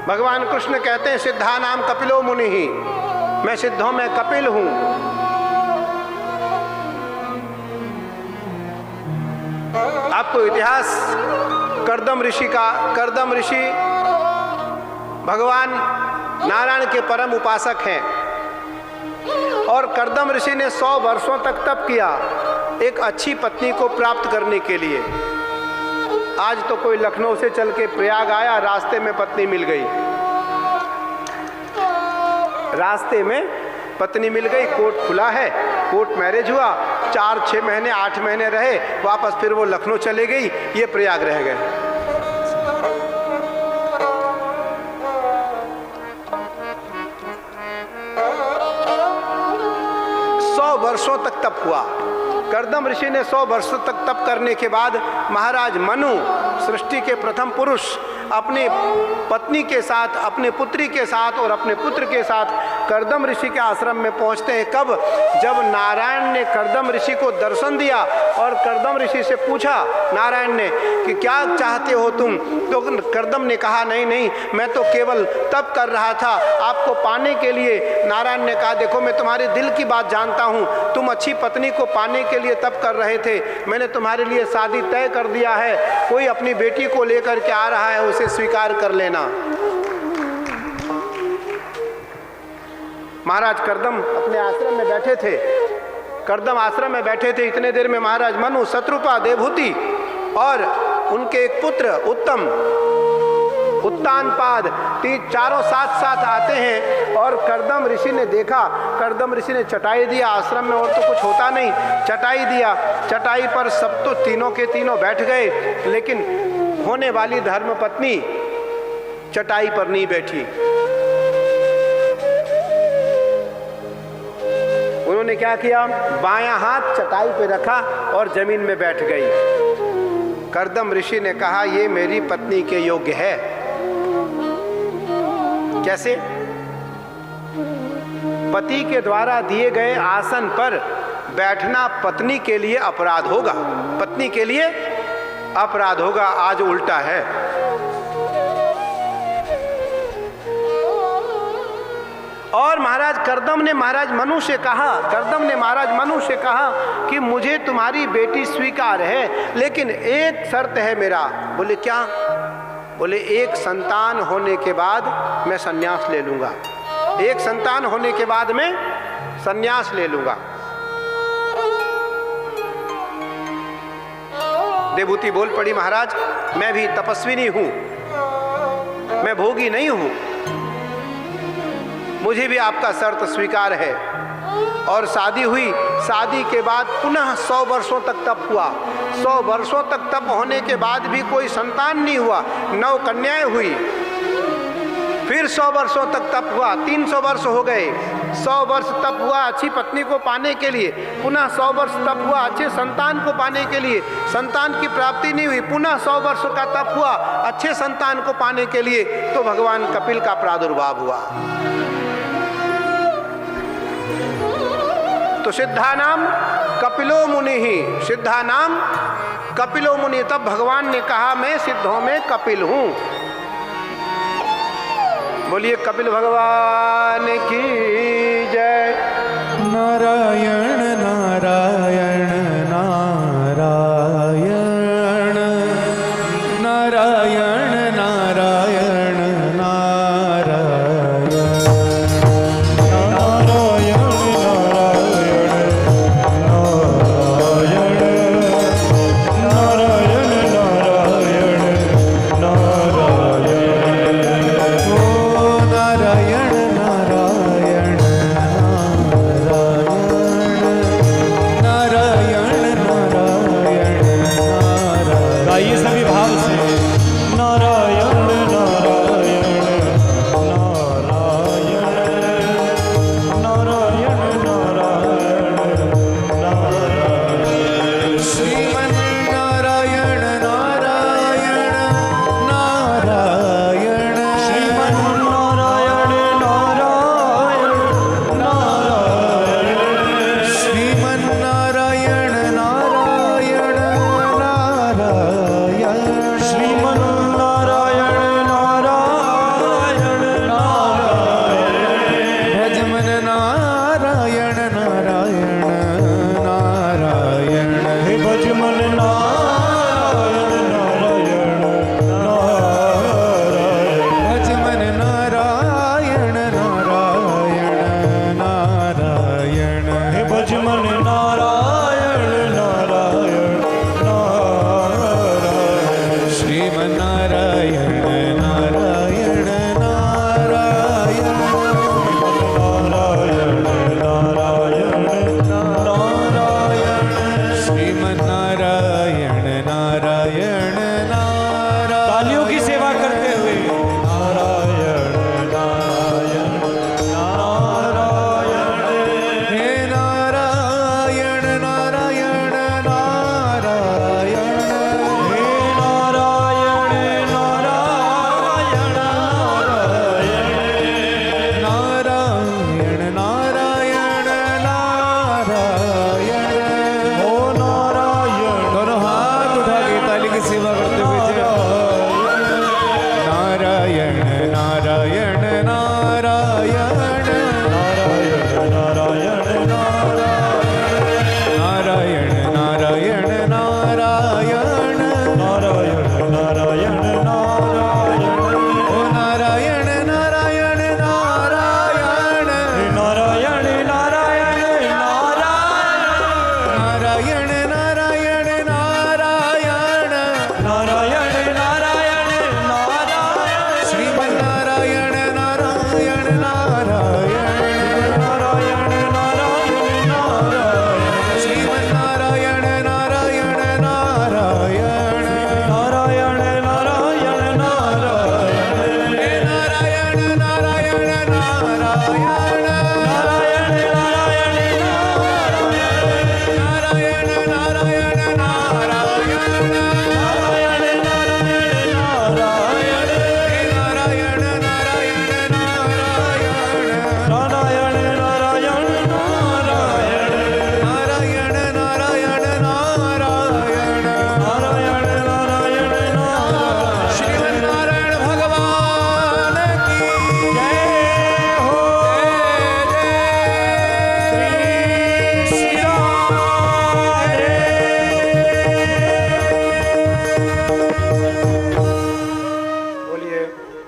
भगवान कृष्ण कहते हैं सिद्धा नाम कपिलो मुनि ही, मैं सिद्धों में कपिल हूं। आपको इतिहास कर्दम ऋषि का, कर्दम ऋषि भगवान नारायण के परम उपासक हैं और कर्दम ऋषि ने 100 वर्षों तक तप किया एक अच्छी पत्नी को प्राप्त करने के लिए। आज तो कोई लखनऊ से चल के प्रयाग आया, रास्ते में पत्नी मिल गई, रास्ते में पत्नी मिल गई, कोर्ट खुला है, कोर्ट मैरिज हुआ, 4-6 महीने 8 महीने रहे, वापस फिर वो लखनऊ चले गई, ये प्रयाग रह गए। वर्षों तक तप हुआ। कर्दम ऋषि ने 100 वर्षों तक तप करने के बाद महाराज मनु, सृष्टि के प्रथम पुरुष, अपनी पत्नी के साथ, अपने पुत्री के साथ और अपने पुत्र के साथ कर्दम ऋषि के आश्रम में पहुंचते हैं। कब? जब नारायण ने कर्दम ऋषि को दर्शन दिया और कर्दम ऋषि से पूछा नारायण ने कि क्या चाहते हो तुम, तो कर्दम ने कहा नहीं नहीं, मैं तो केवल तप कर रहा था आपको पाने के लिए। नारायण ने कहा देखो मैं तुम्हारे दिल की बात जानता हूँ, तुम अच्छी पत्नी को पाने के लिए तप कर रहे थे, मैंने तुम्हारे लिए शादी तय कर दिया है, कोई अपनी बेटी को लेकर के आ रहा है उसे स्वीकार कर लेना। महाराज कर्दम अपने आश्रम में बैठे थे, कर्दम आश्रम में बैठे थे, इतने देर में महाराज मनु, शत्रुपा, देवहूति और उनके एक पुत्र उत्तम, उत्तानपाद, चारों साथ साथ आते हैं और कर्दम ऋषि ने देखा, कर्दम ऋषि ने चटाई दिया, आश्रम में और तो कुछ होता नहीं, चटाई दिया, चटाई पर सब तो तीनों के तीनों बैठ गए, लेकिन होने वाली धर्मपत्नी चटाई पर नहीं बैठी। उन्होंने क्या किया, बायां हाथ चटाई पे रखा और जमीन में बैठ गई। कर्दम ऋषि ने कहा ये मेरी पत्नी के योग्य है। कैसे? पति के द्वारा दिए गए आसन पर बैठना पत्नी के लिए अपराध होगा, पत्नी के लिए अपराध होगा, आज उल्टा है। और महाराज कर्दम ने महाराज मनु से कहा, कर्दम ने महाराज मनु से कहा कि मुझे तुम्हारी बेटी स्वीकार है, लेकिन एक शर्त है मेरा। बोले क्या? बोले एक संतान होने के बाद मैं संन्यास ले लूंगा, एक संतान होने के बाद मैं संन्यास ले लूंगा। देवहूति बोल पड़ी महाराज मैं भी तपस्विनी हूं, मैं भोगी नहीं हूं, मुझे भी आपका शर्त स्वीकार है। और शादी हुई, शादी के बाद पुनः 100 वर्षों तक तप हुआ, 100 वर्षों तक तप होने के बाद भी कोई संतान नहीं हुआ, 9 कन्याएं हुई। फिर 100 वर्षों तक तप हुआ, 300 वर्ष हो गए, 100 वर्ष तप हुआ अच्छी पत्नी को पाने के लिए, पुनः 100 वर्ष तप हुआ अच्छे संतान को पाने के लिए, संतान की प्राप्ति नहीं हुई, पुनः 100 वर्ष का तप हुआ अच्छे संतान को पाने के लिए, तो भगवान कपिल का प्रादुर्भाव हुआ। तो सिद्धा नाम कपिलो मुनि ही, सिद्धा नाम कपिलो मुनि। तब भगवान ने कहा मैं सिद्धों में कपिल हूं। बोलिए कपिल भगवान की जय। नारायण नारायण नारायण नारायण नारायण नारायण नारायण नारायण नारायण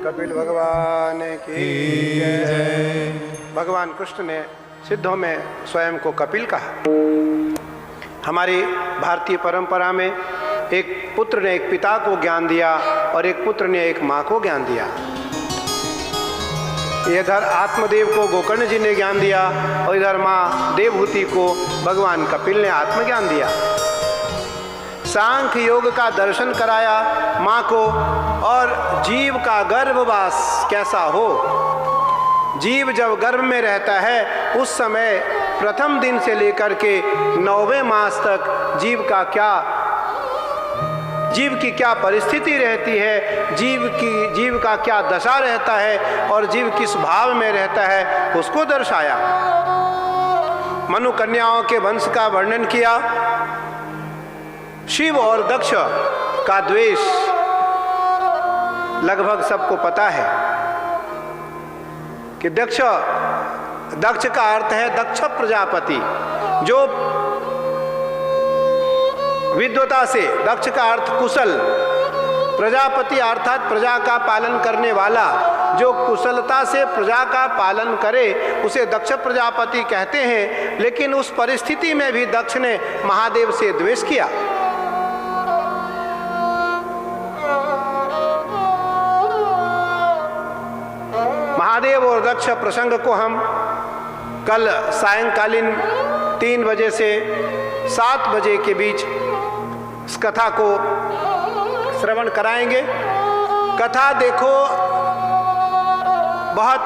कपिल भगवान की जय। भगवान कृष्ण ने सिद्धों में स्वयं को कपिल कहा। हमारी भारतीय परंपरा में एक पुत्र ने एक पिता को ज्ञान दिया और एक पुत्र ने एक माँ को ज्ञान दिया। इधर आत्मदेव को गोकर्ण जी ने ज्ञान दिया और इधर माँ देवहूति को भगवान कपिल ने आत्मज्ञान दिया। सांख्य योग का दर्शन कराया माँ को, और जीव का गर्भवास कैसा हो। जीव जब गर्भ में रहता है उस समय प्रथम दिन से लेकर के 9वें मास तक जीव की क्या परिस्थिति रहती है, जीव का क्या दशा रहता है और जीव किस भाव में रहता है, उसको दर्शाया। मनु कन्याओं के वंश का वर्णन किया। शिव और दक्ष का द्वेष लगभग सबको पता है कि दक्ष का अर्थ है दक्ष प्रजापति, जो विद्वता से, दक्ष का अर्थ कुशल, प्रजापति अर्थात प्रजा का पालन करने वाला, जो कुशलता से प्रजा का पालन करे उसे दक्ष प्रजापति कहते हैं। लेकिन उस परिस्थिति में भी दक्ष ने महादेव से द्वेष किया। महादेव और दक्ष प्रसंग को हम कल सायंकालीन 3 बजे से 7 बजे के बीच इस कथा को श्रवण कराएंगे। कथा देखो, बहुत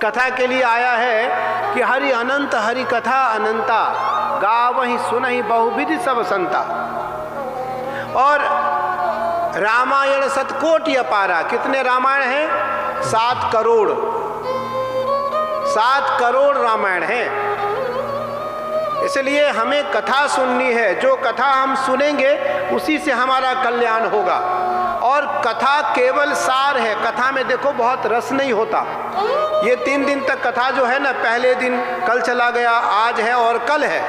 कथा के लिए आया है कि हरि अनंत हरि कथा अनंता, गावहि सुनहि बहुविधि सब संता। और रामायण सतकोटि अपारा। कितने रामायण हैं? 7 करोड़। 7 करोड़ रामायण हैं। इसलिए हमें कथा सुननी है। जो कथा हम सुनेंगे उसी से हमारा कल्याण होगा। और कथा केवल सार है। कथा में देखो बहुत रस नहीं होता। ये 3 दिन तक कथा जो है ना, पहले दिन कल चला गया, आज है और कल है।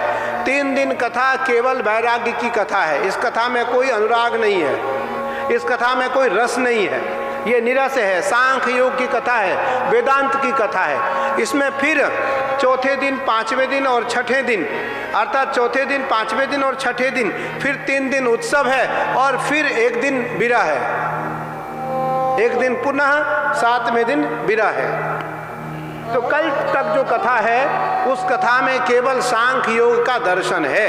3 दिन कथा केवल वैराग्य की कथा है। इस कथा में कोई अनुराग नहीं है, इस कथा में कोई रस नहीं है, ये निरस है। सांख्य योग की कथा है, वेदांत की कथा है। इसमें फिर चौथे दिन, 5वें दिन और 6ठे दिन, अर्थात चौथे दिन, 5वें दिन और 6ठे दिन, फिर 3 दिन उत्सव है और फिर 1 दिन विरह है। 1 दिन पुनः 7वें दिन विरह है। तो कल तक जो कथा है उस कथा में केवल सांख्य योग का दर्शन है।